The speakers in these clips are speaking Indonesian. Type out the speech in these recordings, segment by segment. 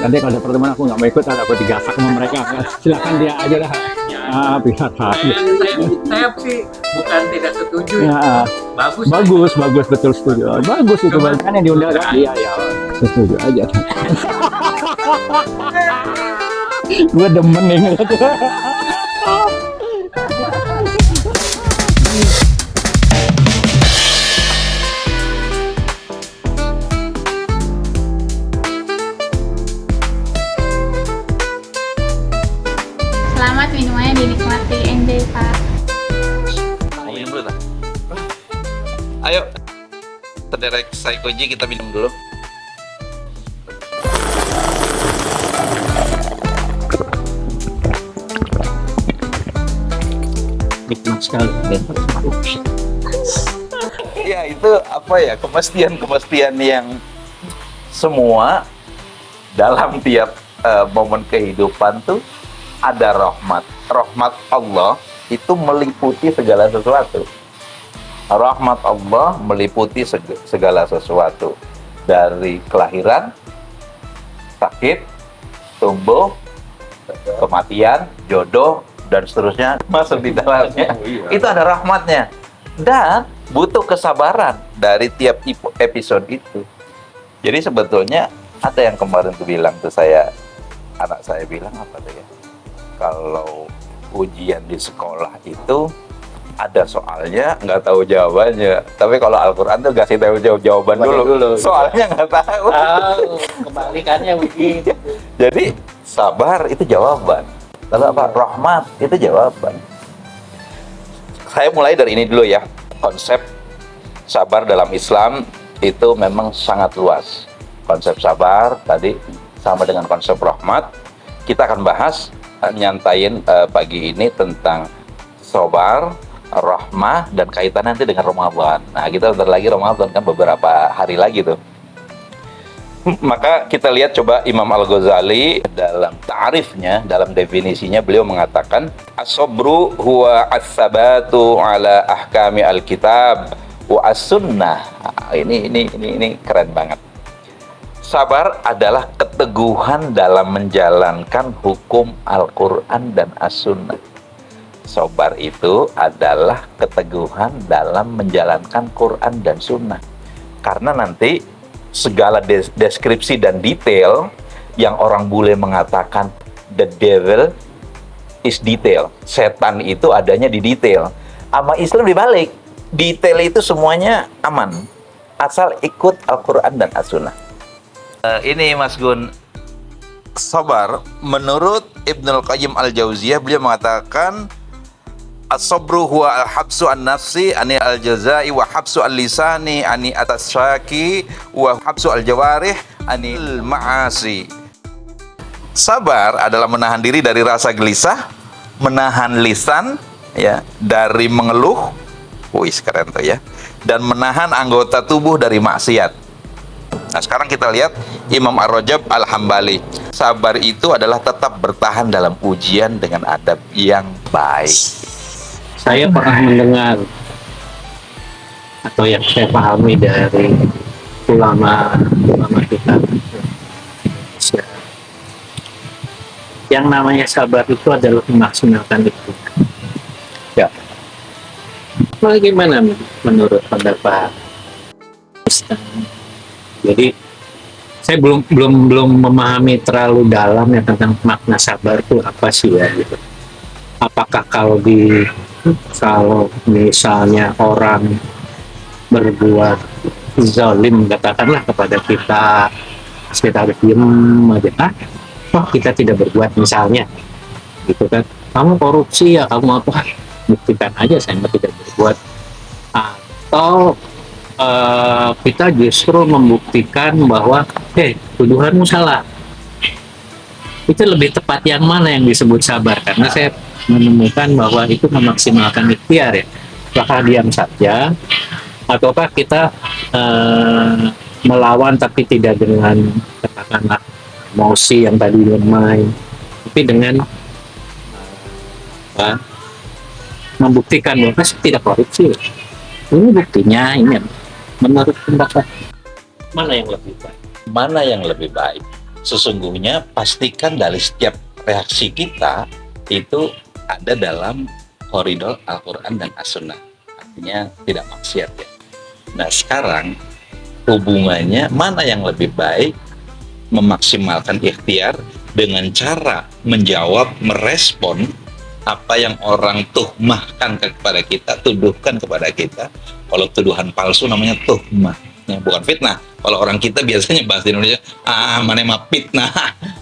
Nanti kalau ada pertemuan aku nggak mau ikut, aku digasak sama mereka. Silakan dia aja dah. Pihak Saya sih bukan tidak setuju. ya. Bagus, betul setuju. Bagus itu, banyak yang diundang kan. Iya ya, setuju aja. Gue demen nih ngeliat. Selamat, minumannya dinikmati, enjoy Pak. Minum dulu tak? Ayo, terderek Saikoji kita minum dulu. Nikmat sekali. Ya itu apa ya, kemestian yang semua dalam tiap momen kehidupan tuh ada rahmat Allah itu meliputi segala sesuatu. Rahmat Allah meliputi segala sesuatu, dari kelahiran, sakit, tumbuh, kematian, jodoh, dan seterusnya masuk di dalamnya. Itu ada rahmatnya, dan butuh kesabaran dari tiap episode itu. Jadi sebetulnya ada yang kemarin tuh bilang tuh anak saya bilang apa tuh ya, kalau ujian di sekolah itu ada soalnya nggak tahu jawabannya, tapi kalau Al-Quran tuh kasih tahu jawaban dulu. Soalnya nggak tahu. Kebalikannya begitu. Jadi sabar itu jawaban, lalu apa, rahmat itu jawaban. Saya mulai dari ini dulu ya. Konsep sabar dalam Islam itu memang sangat luas. Konsep sabar tadi sama dengan konsep rahmat. Kita akan bahas, nyantain pagi ini tentang sabar, rahmah, dan kaitan nanti dengan Ramadan. Nah, kita bentar lagi Ramadan kan, beberapa hari lagi tuh. Maka kita lihat coba Imam Al-Ghazali dalam ta'rifnya, dalam definisinya, beliau mengatakan as-sabru huwa as-sabatu ala ahkami al-kitab wa as-sunnah. Ini keren banget. Sabar adalah keteguhan dalam menjalankan hukum Al-Quran dan As-Sunnah. Sabar itu adalah keteguhan dalam menjalankan Quran dan Sunnah. Karena nanti segala deskripsi dan detail yang orang bule mengatakan the devil is detail, setan itu adanya di detail. Sama Islam dibalik, detail itu semuanya aman asal ikut Al-Quran dan As-Sunnah. Ini Mas Gun, sabar menurut Ibnul Qayyim Al-Jauziyah, beliau mengatakan as-sabru huwa al-habsu an-nafsi ani al-jazai wa habsu al-lisani ani atasyaki wa habsu al-jawarih anil ma'asi. Sabar adalah menahan diri dari rasa gelisah, menahan lisan ya dari mengeluh, wih keren tuh ya, dan menahan anggota tubuh dari maksiat. Nah, sekarang kita lihat Imam Ar-Rajab Al-Hambali. Sabar itu adalah tetap bertahan dalam ujian dengan adab yang baik. Saya pernah mendengar atau yang saya pahami dari ulama kita, yang namanya sabar itu adalah memaksimalkan itu. Ya. Bagaimana menurut pendapat Ustaz? Jadi saya belum memahami terlalu dalam ya tentang makna sabar itu apa sih ya gitu. Apakah kalau misalnya orang berbuat zalim katakanlah kepada kita harus diem aja, kita tidak berbuat misalnya gitu kan, kamu korupsi ya, kamu apa, buktikan aja saya tidak berbuat, atau kita justru membuktikan bahwa tuduhanmu salah. Itu lebih tepat yang mana yang disebut sabar? Karena saya menemukan bahwa itu memaksimalkan ikhtiar ya. Apakah diam saja ataukah kita melawan tapi tidak dengan katakanlah emosi yang tadi bermain, tapi dengan membuktikan bahwa saya tidak korupsi. Ini buktinya, ini menurut pendapat mana yang lebih baik? Mana yang lebih baik? sesungguhnya pastikan dari setiap reaksi kita itu ada dalam koridor Al-Quran dan As-Sunnah. Artinya tidak maksiat ya. Nah sekarang hubungannya mana yang lebih baik, memaksimalkan ikhtiar dengan cara menjawab, merespon apa yang orang tuhmahkan kepada kita, tuduhkan kepada kita. Kalau tuduhan palsu namanya tuhmah, ya, bukan fitnah. Kalau orang kita biasanya bahasa di Indonesia, mana mah fitnah,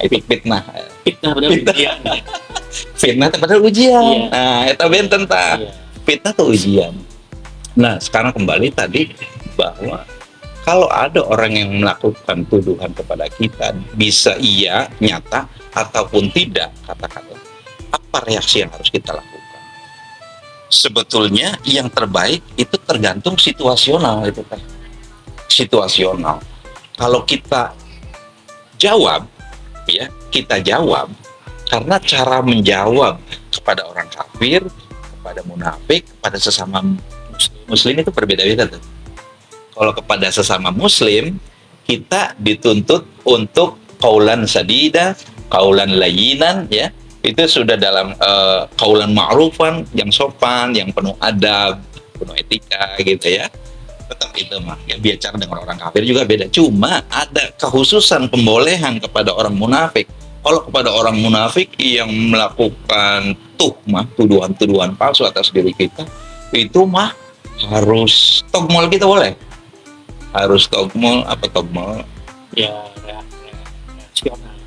itu fitnah. Fitnah benar ujian. Fitnah itu padahal ujian. Iya. Nah, itu benten tah. Iya. Fitnah itu ujian. Nah, sekarang kembali tadi bahwa kalau ada orang yang melakukan tuduhan kepada kita, bisa iya nyata ataupun tidak, katakanlah, apa reaksi yang harus kita lakukan? Sebetulnya yang terbaik itu tergantung situasional itu kan. Situasional. Kalau kita jawab, ya kita jawab karena cara menjawab kepada orang kafir, kepada munafik, kepada sesama muslim itu berbeda-beda tuh. Kalau kepada sesama muslim kita dituntut untuk qaulan sadida, qaulan layyinan, ya itu sudah dalam qaulan ma'rufan, yang sopan, yang penuh adab, penuh etika gitu ya. Tetap itu mah ya, bicara dengan orang kafir juga beda, cuma ada kekhususan pembolehan kepada orang munafik. Kalau kepada orang munafik yang melakukan tuhmah, tuduhan-tuduhan palsu atas diri kita, itu mah harus togmol kita boleh. Harus togmol, apa togmol? Ya,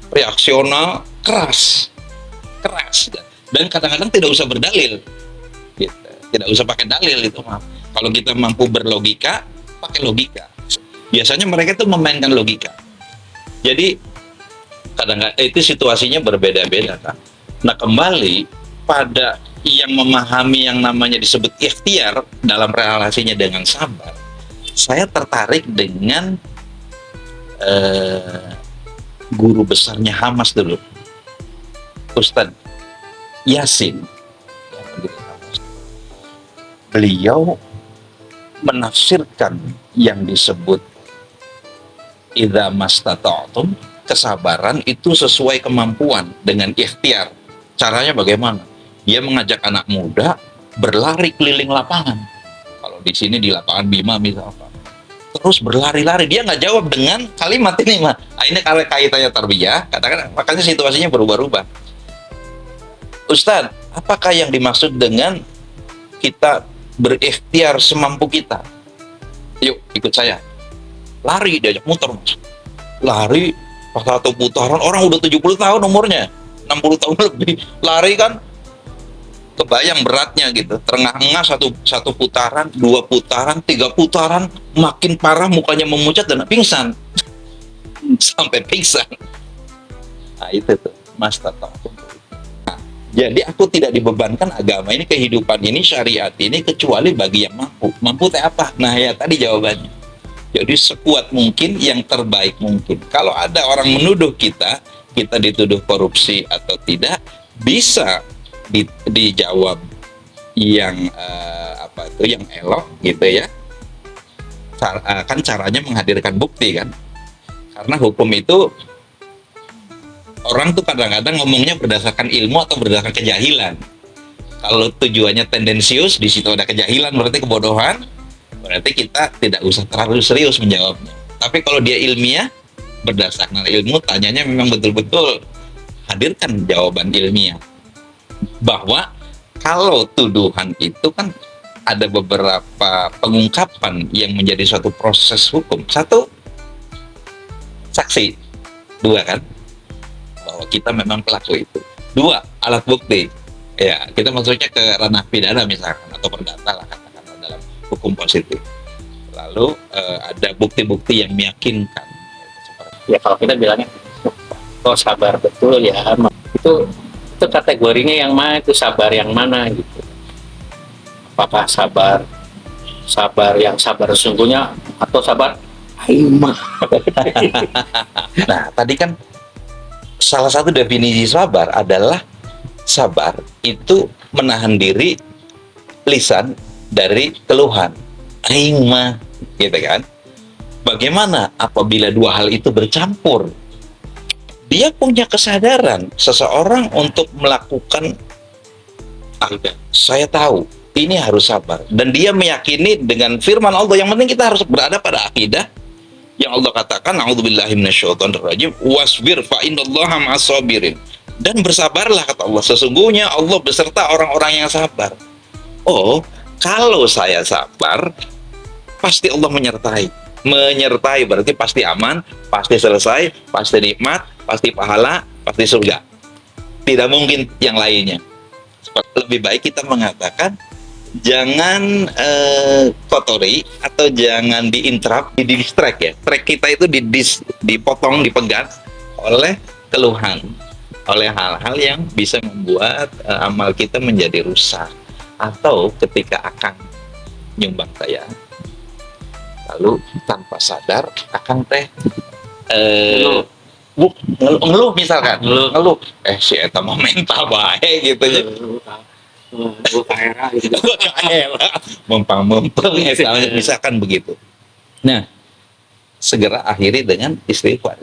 Reaksional, keras. Dan kadang-kadang tidak usah berdalil. Gitu. Tidak usah pakai dalil itu mah. Kalau kita mampu berlogika, pakai logika. Biasanya mereka tuh memainkan logika. Jadi kadang-kadang itu situasinya berbeda-beda kan. Nah kembali pada yang memahami yang namanya disebut ikhtiar dalam relasinya dengan sabar, saya tertarik dengan guru besarnya Hamas dulu, Ustadz Yasin. Beliau menafsirkan yang disebut idza mastata'tum, kesabaran itu sesuai kemampuan dengan ikhtiar. Caranya bagaimana? Dia mengajak anak muda berlari keliling lapangan. Kalau di sini di lapangan Bima misalkan, terus berlari-lari, dia nggak jawab dengan kalimat ini mah. Nah, ini kalau kaitannya tarbiyah, katakan makanya situasinya berubah-ubah. Ustadz, apakah yang dimaksud dengan kita berikhtiar semampu kita? Yuk ikut saya. Lari, diajak muter mas. Lari pas satu putaran, orang udah 70 tahun umurnya, 60 tahun lebih. Lari kan kebayang beratnya gitu. Terengah-engah satu putaran, 2 putaran, 3 putaran, makin parah mukanya memucat dan pingsan. Sampai pingsan. Nah itu tuh Mas Tato. Jadi aku tidak dibebankan agama ini, kehidupan ini, syariat ini kecuali bagi yang mampu. Mampu teh apa? Nah ya tadi jawabannya. Jadi sekuat mungkin, yang terbaik mungkin. Kalau ada orang menuduh kita dituduh korupsi atau tidak, bisa dijawab yang yang elok gitu ya. Kan caranya menghadirkan bukti kan. Karena hukum itu orang tuh kadang-kadang ngomongnya berdasarkan ilmu atau berdasarkan kejahilan. Kalau tujuannya tendensius, di situ ada kejahilan, berarti kebodohan, berarti kita tidak usah terlalu serius menjawabnya. Tapi kalau dia ilmiah, berdasarkan ilmu, tanyanya memang betul-betul hadirkan jawaban ilmiah. Bahwa kalau tuduhan itu kan ada beberapa pengungkapan yang menjadi suatu proses hukum. 1, saksi. 2 kan, bahwa kita memang pelaku itu. 2, alat bukti. Ya, kita maksudnya ke ranah pidana misalkan atau perdata lah katakanlah dalam hukum positif. Lalu ada bukti-bukti yang meyakinkan. Ya kalau kita bilangnya kok sabar betul ya, itu kategorinya yang mana, itu sabar yang mana gitu. Apakah sabar yang sabar sesungguhnya atau sabar aimah? Nah, tadi kan salah satu definisi sabar adalah sabar itu menahan diri lisan dari keluhan. Aimah, gitu kan? Bagaimana apabila 2 hal itu bercampur? dia punya kesadaran seseorang untuk melakukan saya tahu ini harus sabar, dan dia meyakini dengan firman Allah. Yang penting kita harus berada pada akidah yang Allah katakan, a'udzubillahi minasyaitonirrajim, wasbir fa innallaha ma'as-sabirin. Dan bersabarlah, kata Allah, sesungguhnya Allah beserta orang-orang yang sabar. Oh, kalau saya sabar, pasti Allah menyertai. Menyertai berarti pasti aman, pasti selesai, pasti nikmat, pasti pahala, pasti surga. Tidak mungkin yang lainnya. Lebih baik kita mengatakan jangan kotori atau jangan di distract ya. Track kita itu dipotong, dipegat oleh keluhan, oleh hal-hal yang bisa membuat amal kita menjadi rusak. Atau ketika Akang nyumbang saya, lalu tanpa sadar Akang teh ngeluh misalkan, ngeluh si eta mah mental bae gitu ya. Mempang-mempeng misalkan begitu. Nah, segera akhiri dengan istighfar.